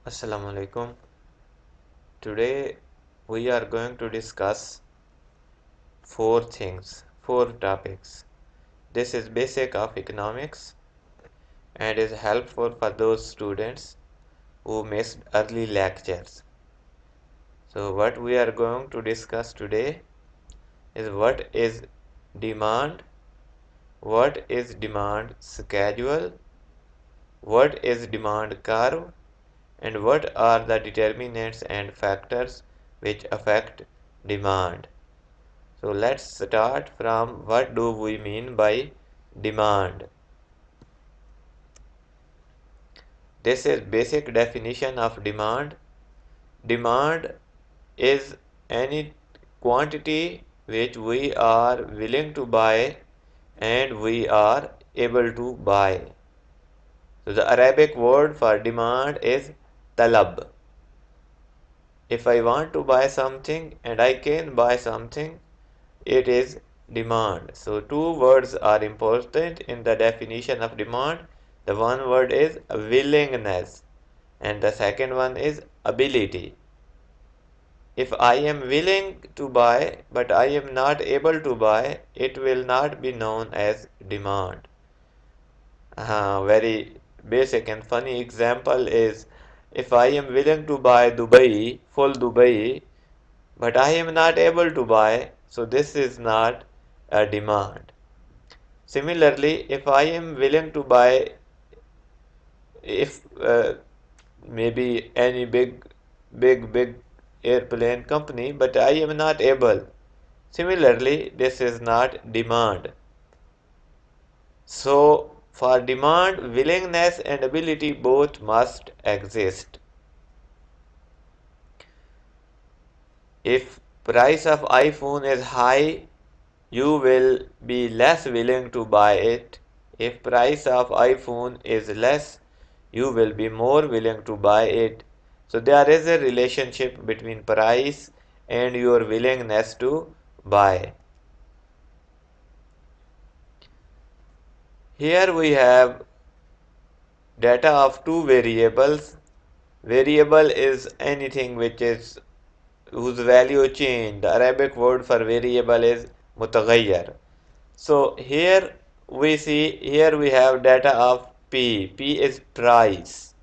Assalamu alaikum. Today we are going to discuss four topics. This is basic of economics and is helpful for those students who missed early lectures. So what we are going to discuss today is what is demand, what is demand schedule, what is demand curve, and what are the determinants and factors which affect demand. So let's start from what do we mean by demand. This is basic definition of demand. Demand is any quantity which we are willing to buy and we are able to buy. So the Arabic word for demand is talab. If I want to buy something and I can buy something, it is demand. So two words are important in the definition of demand. The one word is willingness and the second one is ability. If I am willing to buy but I am not able to buy, it will not be known as demand. Very basic and funny example is if I am willing to buy Dubai, full Dubai, but I am not able to buy, so this is not a demand. Similarly, if I am willing to buy, if maybe any big airplane company, but I am not able. Similarly, this is not demand. So, for demand, willingness and ability both must exist. If price of iPhone is high, you will be less willing to buy it. If price of iPhone is less, you will be more willing to buy it. So there is a relationship between price and your willingness to buy. Here we have data of two variables. Variable is anything which is whose value change. The Arabic word for variable is mutaghayyar. So here we have data of P. P is price.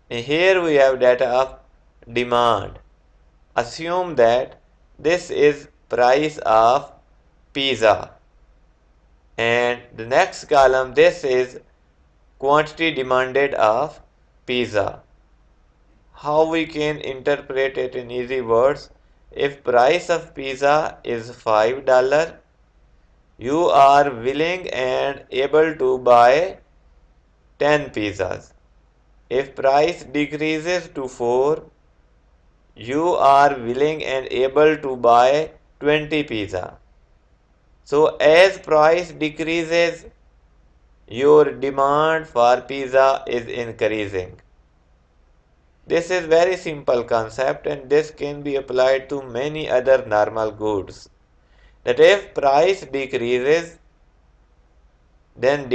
And here we have data of demand. Assume that this is price of pizza. And the next column, this is quantity demanded of pizza. How we can interpret it in easy words? If price of pizza is $5, you are willing and able to buy 10 pizzas. If price decreases to 4, you are willing and able to buy 20 pizza. So as price decreases, your demand for pizza is increasing. This is very simple concept and this can be applied to many other normal goods. That if price decreases, then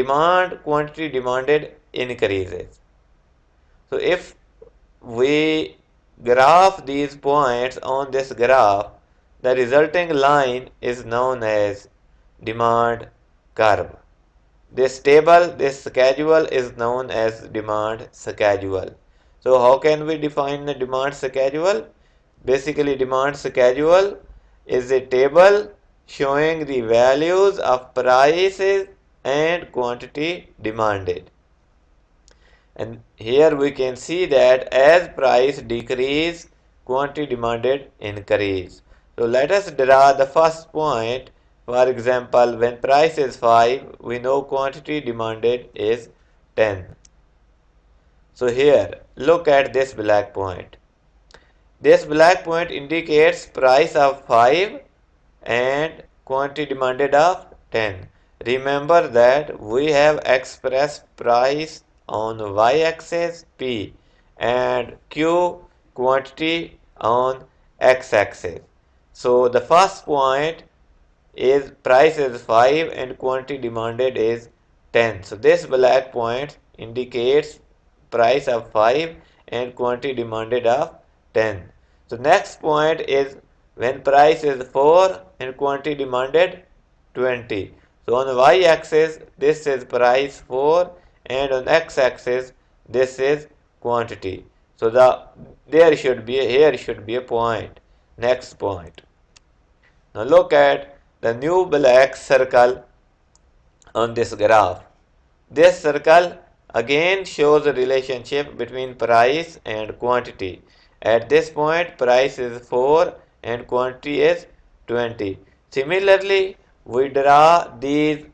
quantity demanded increases. So if we graph these points on this graph, the resulting line is known as demand curve. This table, this schedule is known as demand schedule. So how can we define the demand schedule? Basically, demand schedule is a table showing the values of prices and quantity demanded. And here we can see that as price decrease, quantity demanded increase. So let us draw the first point. For example, when price is 5, we know quantity demanded is 10. So here, look at this black point. This black point indicates price of 5 and quantity demanded of 10. Remember that we have expressed price on y-axis P and Q quantity on x-axis. So the first point is price is 5 and quantity demanded is 10. So this black point indicates price of 5 and quantity demanded of 10. So next point is when price is 4 and quantity demanded 20. So on y-axis this is price 4 and on x-axis this is quantity. So here should be a point. Next point. Now look at the new black circle on this graph. This circle again shows a relationship between price and quantity. At this point, price is 4 and quantity is 20. Similarly, we draw these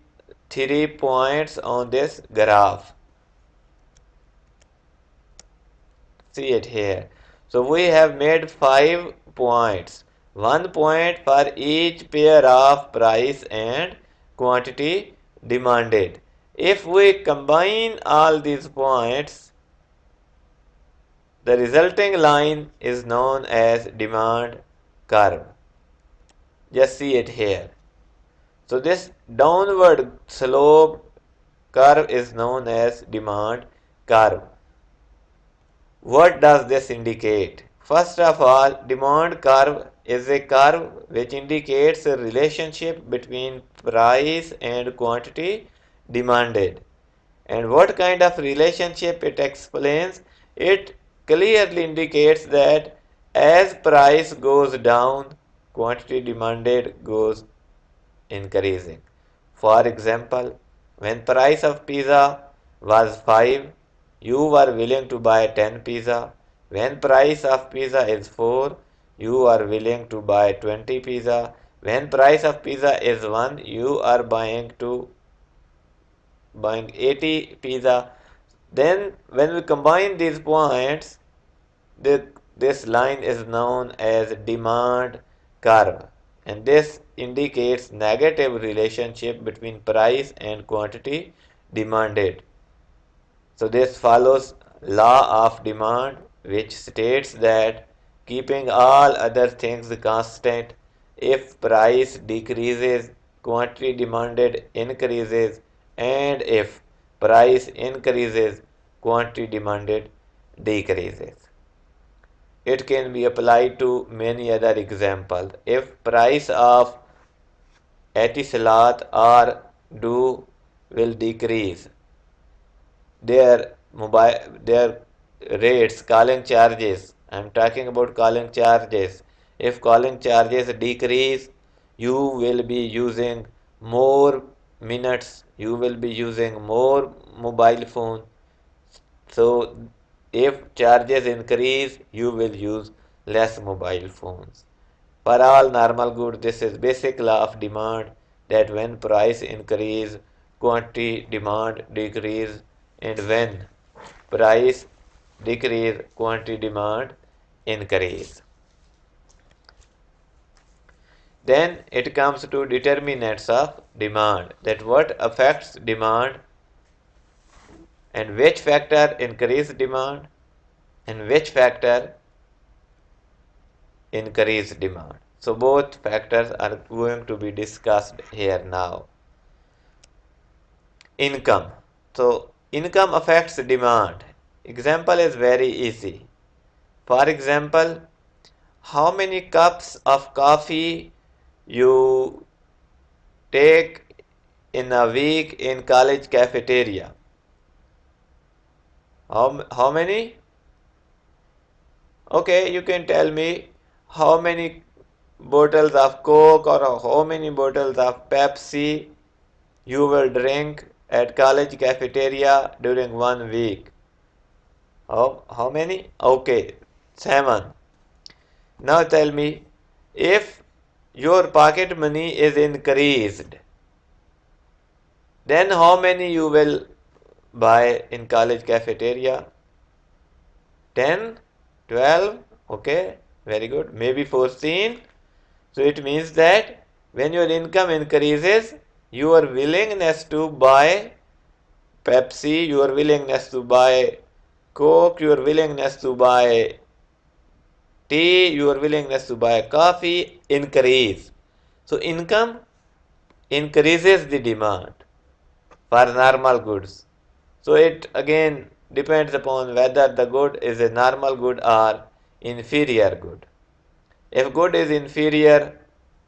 3 points on this graph. See it here. So we have made 5 points. 1 point for each pair of price and quantity demanded. If we combine all these points, the resulting line is known as demand curve. Just see it here. So this downward slope curve is known as demand curve. What does this indicate? First of all, demand curve is a curve which indicates a relationship between price and quantity demanded. And what kind of relationship it explains? It clearly indicates that as price goes down, quantity demanded goes increasing. For example, when price of pizza was 5, you were willing to buy 10 pizza. When price of pizza is 4, you are willing to buy 20 pizza. When price of pizza is 1, you are buying 80 pizza. Then when we combine these points, this line is known as demand curve, and this indicates negative relationship between price and quantity demanded. So this follows law of demand, which states that keeping all other things constant, if price decreases, quantity demanded increases, and if price increases, quantity demanded decreases. It can be applied to many other examples. If price of etisalat or do will decrease, their rates, calling charges, I'm talking about calling charges. If calling charges decrease, you will be using more minutes, you will be using more mobile phone. So if charges increase, you will use less mobile phones. For all normal goods, this is basic law of demand that when price increase, quantity demand decrease, and when price decrease, quantity demand increase. Then it comes to determinants of demand, that what affects demand and which factor increase demand and which factor increase demand. So both factors are going to be discussed here now. Income. So income affects demand. Example is very easy. For example, how many cups of coffee you take in a week in college cafeteria? How many? Okay, you can tell me how many bottles of Coke or how many bottles of Pepsi you will drink at college cafeteria during 1 week. How many? Okay, 7. Now tell me, if your pocket money is increased, then how many you will buy in college cafeteria? 10, 12, okay, very good, maybe 14. So it means that when your income increases, your willingness to buy Pepsi, your willingness to buy Coke, your willingness to buy tea, your willingness to buy coffee increase. So income increases the demand for normal goods. So it again depends upon whether the good is a normal good or inferior good. If good is inferior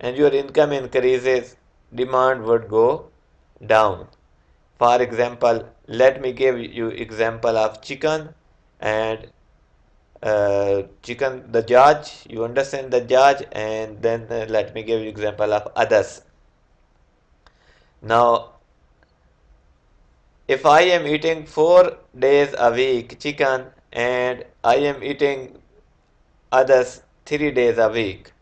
and your income increases, demand would go down. For example, let me give you example of chicken and chicken, the judge. You understand the judge, and then let me give you example of others. Now, if I am eating 4 days a week chicken and I am eating others 3 days a week,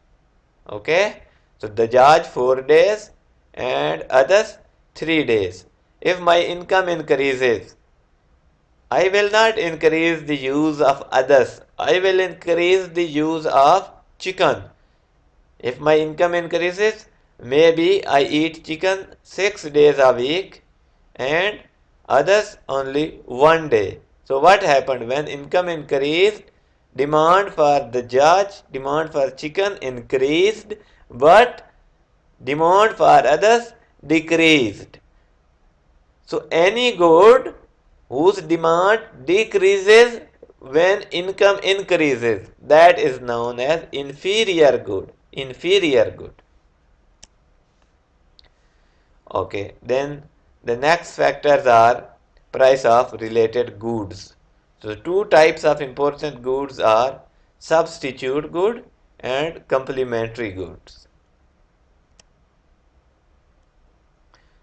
okay? So the judge 4 days and others 3 days. If my income increases, I will not increase the use of others. I will increase the use of chicken. If my income increases, maybe I eat chicken 6 days a week and others only one day. So what happened when income increased? Demand for the judge, demand for chicken increased, but demand for others decreased. So any good whose demand decreases when income increases, that is known as inferior good. Inferior good. Okay, then the next factors are price of related goods. So two types of important goods are substitute good and complementary goods.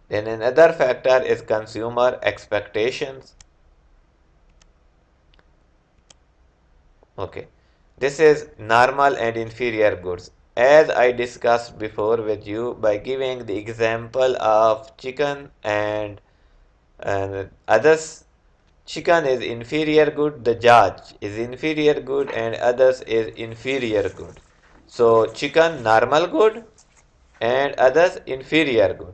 Then another factor is consumer expectations. Okay, this is normal and inferior goods. As I discussed before with you by giving the example of chicken and others, chicken is inferior good, the judge is inferior good, and others is inferior good. So chicken normal good and others inferior good.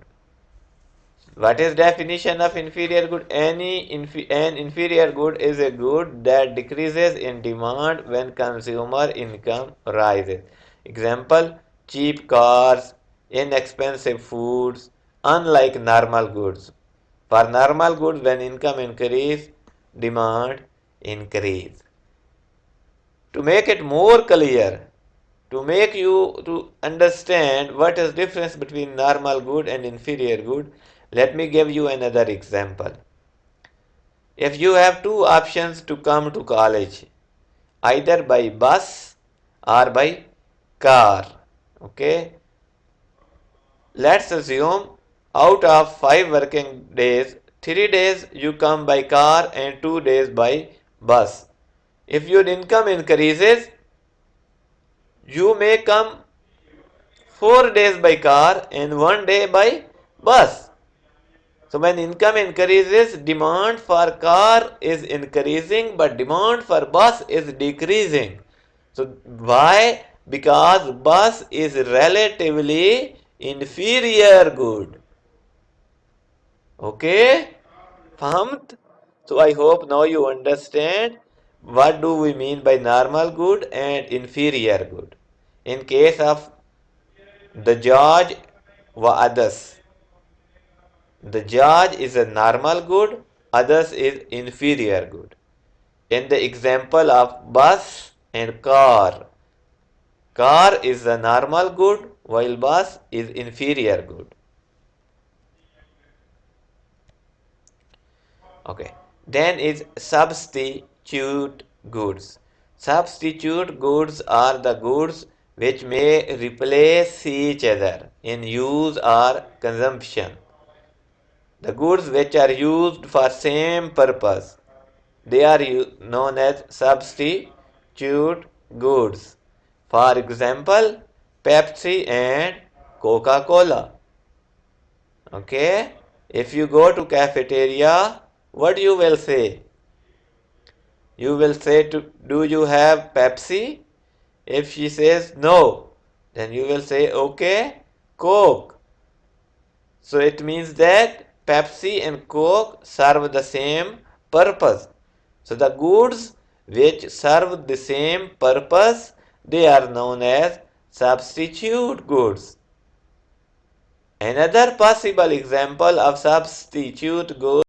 What is definition of inferior good? An inferior good is a good that decreases in demand when consumer income rises. Example, cheap cars, inexpensive foods, unlike normal goods. For normal goods, when income increase, demand increase. To make it more clear, to make you to understand what is difference between normal good and inferior good, let me give you another example. If you have two options to come to college, either by bus or by car, okay? Let's assume out of 5 working days, 3 days you come by car and 2 days by bus. If your income increases, you may come 4 days by car and one day by bus. So when income increases, demand for car is increasing, but demand for bus is decreasing. So why? Because bus is relatively inferior good. Okay? Fahamt? So I hope now you understand what do we mean by normal good and inferior good. In case of the judge wa others. The judge is a normal good, others is inferior good. In the example of bus and car is a normal good while bus is inferior good. Okay. Then is substitute goods. Substitute goods are the goods which may replace each other in use or consumption. The goods which are used for same purpose, they are known as substitute goods. For example, Pepsi and Coca-Cola. Okay? If you go to cafeteria, what you will say? You will say to, do you have Pepsi? If she says no, then you will say, okay, Coke. So it means that Pepsi and Coke serve the same purpose. So the goods which serve the same purpose, they are known as substitute goods. Another possible example of substitute goods